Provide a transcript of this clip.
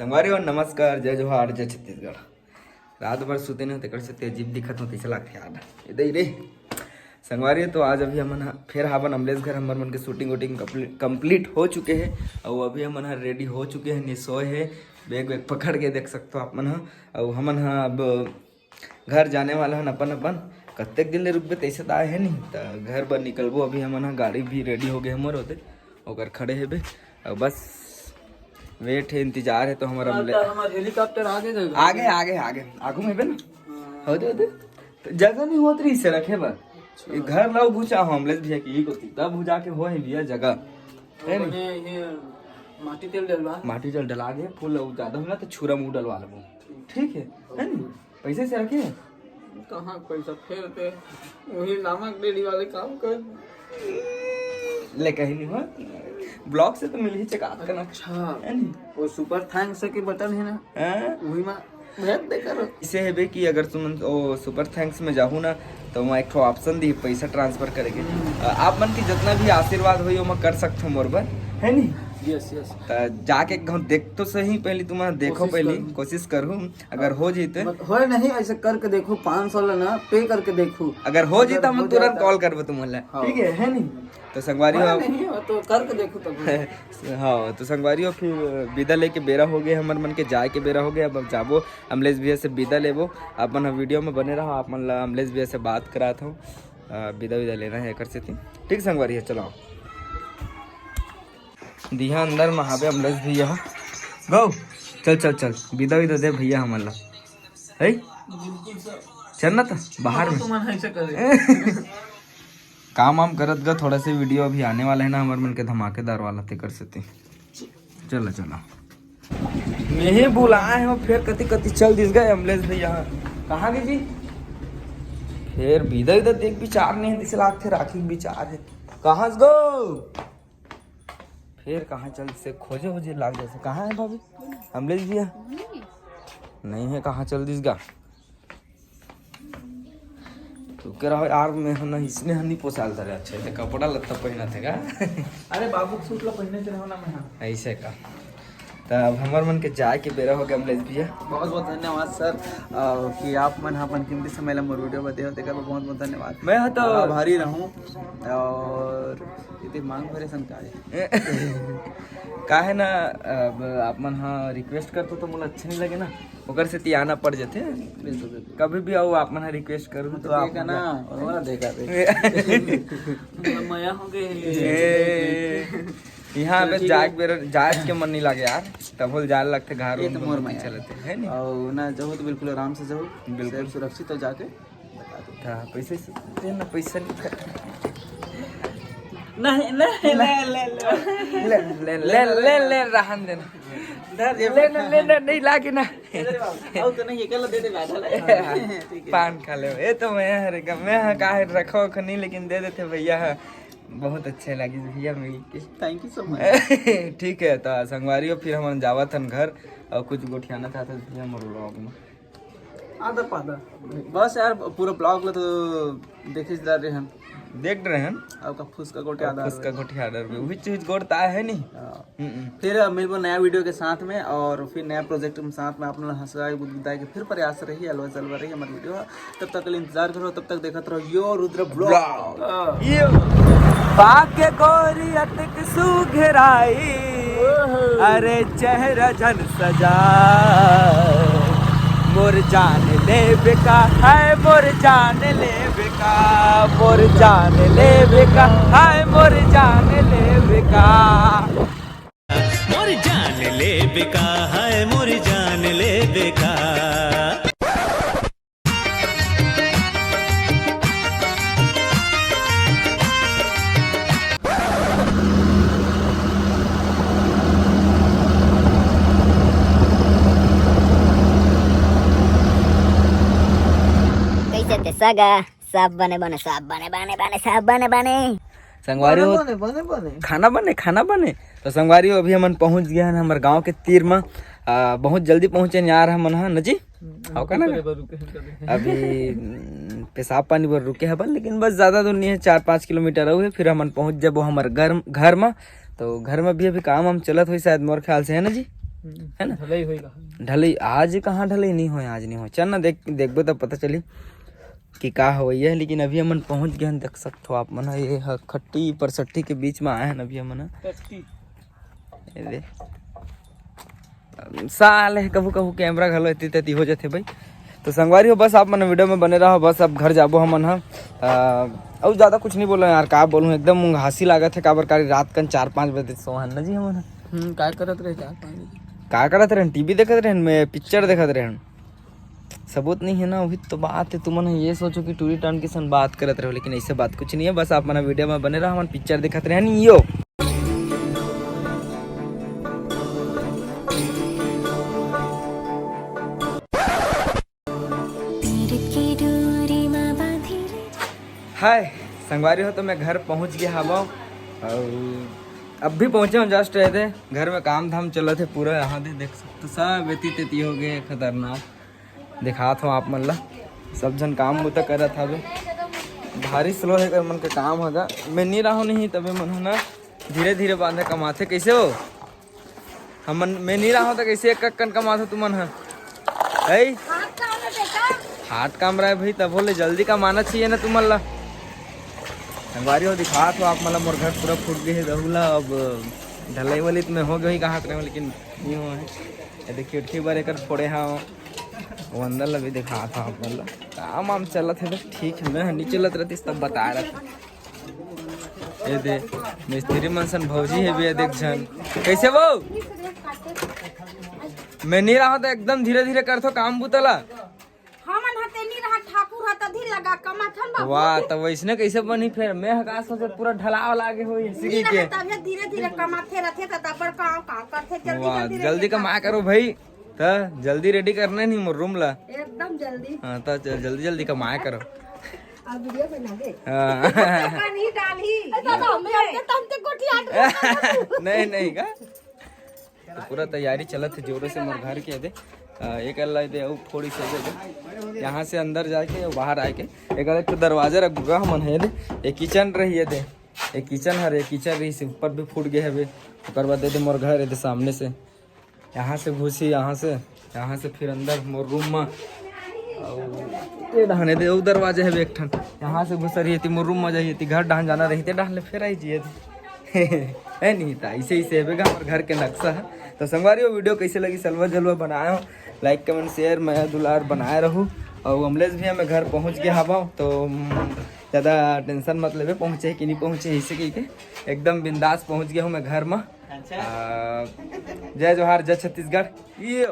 संगवारी और नमस्कार, जय जोहार, जय छत्तीसगढ़। रात भर सुते नहीं होते से अजीब दिखत होती से लागते यार इधर रे संगवारी। तो आज अभी हमन फिर हावन अमलेश घर हमर मन के शूटिंग वूटिंग कंप्लीट हो चुके हैं और अभी हमन रेडी हो चुके हैं, निसोए है बैग वैग पकड़ के देख सकते हो आप मन और हमन अब घर जाने वाला हन अपन अपन कतेक दिन ले रुकबे तैसे तो आए है नहीं तो घर पर निकलबो। अभी हमन गाड़ी भी रेडी हो गए हमर होते और घर खड़े है और बस वेट है, इंतजार है। तो हमारा हेलीकॉप्टर आगे आगे आगे आगू में बे ना होते तो जगह नहीं होत रही से रखे बा घर लाओ घुचा हो अमलेश भैया की को तब भुजा के हो है भैया जगह है नहीं माटी तेल डला गए फूल ज्यादा होला तो छुरा मुंह डलवा लो ठीक है नहीं पैसे से रखे कहाँ पैसा फेरते वही नमक डेली वाले काम कर ले कहीं नहीं हुआ ब्लॉक से तो मिल ही चका करना। अच्छा वो सुपर थैंक्स के बटन है ना वही में भेज दे करो इसे है बे कि अगर तुम ओ सुपर थैंक्स में जाहू ना तो मैं एक ठो ऑप्शन दी पैसा ट्रांसफर करेंगे आप मन की जितना भी आशीर्वाद हो मैं कर सकता हूँ मोरबर है नहीं। यस जाके देख तो सही पहले तुम देखो पहले कोशिश करूँ अगर हो जीते हो नहीं ऐसे करके देखो 500 लेना पे करके देखो अगर हो जीता हम तुरंत कॉल करबो तुमला ठीक है नहीं। तो संगवारी नहीं तो करके देखो तब हाँ तो संगवारी फिर विदा लेके बेरा हो गए हमर मन के जाए के बेरा हो गया। अब जाबो अमलेश भैया से विदा लेबो अपन वीडियो में बने रहो आप मन अमलेश भैया से बात कराता हूँ विदा लेना है कर से ठीक संगवारी है। चलो दिहा अंदर महाबे अमलेश भैया गो चल चल चल विदा दे भैया हमला है चलना था बाहर में काम वाम करत गा थोड़ा से वीडियो अभी आने वाला है ना हमारे मन के धमाकेदार वाला थे कर सकते। चलो चलो नहीं बुलाए हो फिर कति कति चल दिस गए अमलेश भैया कहाँ गए जी फिर विदा देख विचार नहीं दिस लाग थे राखी विचार है कहाँ गो फिर कहाँ चल से खोजे वोजे लाग जैसे कहाँ है भाभी अमलेश भैया नहीं है कहाँ चल दिस गा तो कह रहा यार मैं ना इसने हनी पोसाल था अच्छे से कपड़ा लत्ता पहना थे का अरे बाबू सूट ला पहने चले होना मैं ऐसे का तब हमार मन के जाए के बेरा हो गया अमलेश भैया। बहुत बहुत धन्यवाद सर कि आप मन अपन कीमती समय ला मोर वीडियो बते होते का बहुत बहुत धन्यवाद। मैं तो आभारी रहूं और इतने मांग भरे संकाय का है ना आप मन हाँ रिक्वेस्ट करते तो मुझे अच्छा नहीं लगे ना ओकर से तियाना पड़ जाते कभी भी आओ आप मन रिक्वेस्ट करूँ तो आप ना और देखा मया हो गए यहाँ पे जाग के मन नहीं लगे यार तब बोल जाने लगते घर मोर में चलते है नहीं और ना जाओ तो बिल्कुल आराम से जाओ बिल्कुल सुरक्षित हो जाके पैसे देना पैसा नहीं ले ले ले ले ले ले ले रहन देना ले नहीं लागे ना तो नहीं अकेला दे दे बैठा पान खा ले ये तो मैं काहे रखो नहीं लेकिन दे देते भैया बहुत अच्छे लगे भैया मिल के थैंक यू सो मच ठीक है तो संगवारी फिर हम जावा था घर और कुछ गोठियाना था भैया मोर ब्लॉग में आधा पादा बस यार पूरा ब्लॉग ला तो देख रहे हैं आपका फुसका गोटे आडर में वही चीज गोड़ता है नहीं फिर मिलबो नया वीडियो के साथ में और फिर नया प्रोजेक्ट के साथ में आप लोग हंसाई बुद्धिदाई के फिर प्रयास रही अलवा चलवा रही हमारी वीडियो तब तक इंतजार करो तब तक देखते रहो यो रुद्र ब्लॉग पाके गोरी अटक सुघराई अरे चेहरा जन सजा मोर जान ले बेका है मोर जान ले बेका मोर जान ले बेका है मोर जान ले बेका मोर जान ले बेका है मोर जान ले बेका। सगा सब बने सब बने संगवारी हो खाना बने तो संगवारी हो अभी हमन पहुंच गया है हमारे गांव के तीर में बहुत जल्दी पहुंचे यार हमन हाँ नजी आओ का ना अभी पेशाब पानी पर रुके हैं लेकिन बस ज्यादा दूर नहीं है 4-5 किलोमीटर हुए फिर हमन पहुंच जब हमारे घर में तो घर में भी अभी काम हम चलत हुई शायद मोर ख्याल से है ना जी है ना। ढलई होएगा। ढलई आज कहाँ ढलई नहीं हो, आज नहीं हो। चल ना देखबो तब पता चली कि का हो है। लेकिन अभी हमन पहुंच गए हैं, देख सकते हो आप मन। ये खट्टी परसट्टी के बीच में आए हैं अभी हमन। ये दे साल है, कभू कभू कैमरा घलो इतनी तती हो जाते भाई। तो संगवारी हो, बस आप मन वीडियो में बने रहो। बस अब घर जाबो हमन हा। और ज़्यादा कुछ नहीं बोलो यार, का बोलूँ, एकदम हंसी लागत है। काबर कारी रात कन 4-5 बजे सोहन ना जी हमन। का करत रहे 4-5 बजे? का करत रहन? टीवी देखत रहन, मैं पिक्चर देखत रहन। सबूत नहीं है ना, वही तो बात है। तुमन ये सोचो कि टूरी टाउन के सन बात करत रहो, लेकिन ऐसे बात कुछ नहीं है। बस आप मन वीडियो में बने रहो, हमन पिक्चर देखत रहन यो। हाय संगवारी हो, तो मैं घर पहुंच गया हवा। और अब भी पहुंचे हम, जस्ट रहे थे घर में, काम धाम चला थे पूरा। यहाँ दे देख सकते सब वेती तेती हो गए, खतरनाक दिखात हो आप मन ला। सब जन काम वो तो करत हवे, भारी स्लो है मन के काम होगा। मैं नहीं रहा नहीं, तबे मन ना धीरे धीरे बांधे कमाथे। कैसे हो हमन? मैं नहीं रहा तो कैसे एक कन कमाथे तुमन है? हाथ काम रहा है भाई, तब बोले जल्दी कमाना चाहिए ना तुमन ला। संगवारी हो दिखा तो आप मतलब मोर घर पूरा फूट गए है रहुला। अब ढलाई वाली तो मैं हो गई कहाँ करे, लेकिन नहीं हो है। ये देखिए खिड़की बार एक फोड़े हाँ, वो अंदर ला भी दिखा था आप मतलब काम वाम चलत है। बस ठीक है, मैं नहीं चलत रहती तब बता रहा था। ये दे मिस्त्री मनसन भौजी है भी, देख जन कैसे वो। मैं नहीं रहा तो एकदम धीरे धीरे करथो काम बुतला। वाह, तो वैसने कैसे बनी फिर? मैं हका सोचे पूरा ढलाव लागे हो इसी के। धीरे धीरे कमाते रहते तब काम करते। वाह, जल्दी कमा करो भाई। तो जल्दी रेडी करना नहीं मोर रूम ला, एकदम जल्दी। हाँ तो जल्दी जल्दी कमाया करो। अब वीडियो बना दे। हाँ। नहीं नहीं का तो पूरा तैयारी चलत है जोरों से मोर घर के। दे एक अल्लाह दे और थोड़ी सी यहाँ से अंदर जाके बाहर आके एक तो दरवाजा रखूंगा हमन है। दे एक किचन रही है, दे एक किचन है, एक किचन रही से ऊपर भी फूट गए है। ओकर बाद दे मोर घर है दे सामने से, यहाँ से घुसी, यहाँ से फिर अंदर मोर रूम में। ये डहाने दे दरवाजा है एक ठन, यहाँ से घुस रही थी मोर रूम में जाइए थी। घर डहान जाना रही थे, डहान ले फिर आई जिए है नहीं था। ऐसे ही सेवेगा हमारे घर के नक्शा है। तो संगवारी वीडियो कैसे लगी, सलवा जलवा बनाया हो, लाइक कमेंट शेयर मैं दुलार बनाए रहूँ। और अमलेश भी मैं घर पहुँच गया हवा, तो ज़्यादा टेंशन मत लेवे पहुँचे कि नहीं पहुँचे, ऐसे कही के एकदम बिंदास पहुँच गया हूँ मैं घर में। जय जोहार, जय छत्तीसगढ़। ये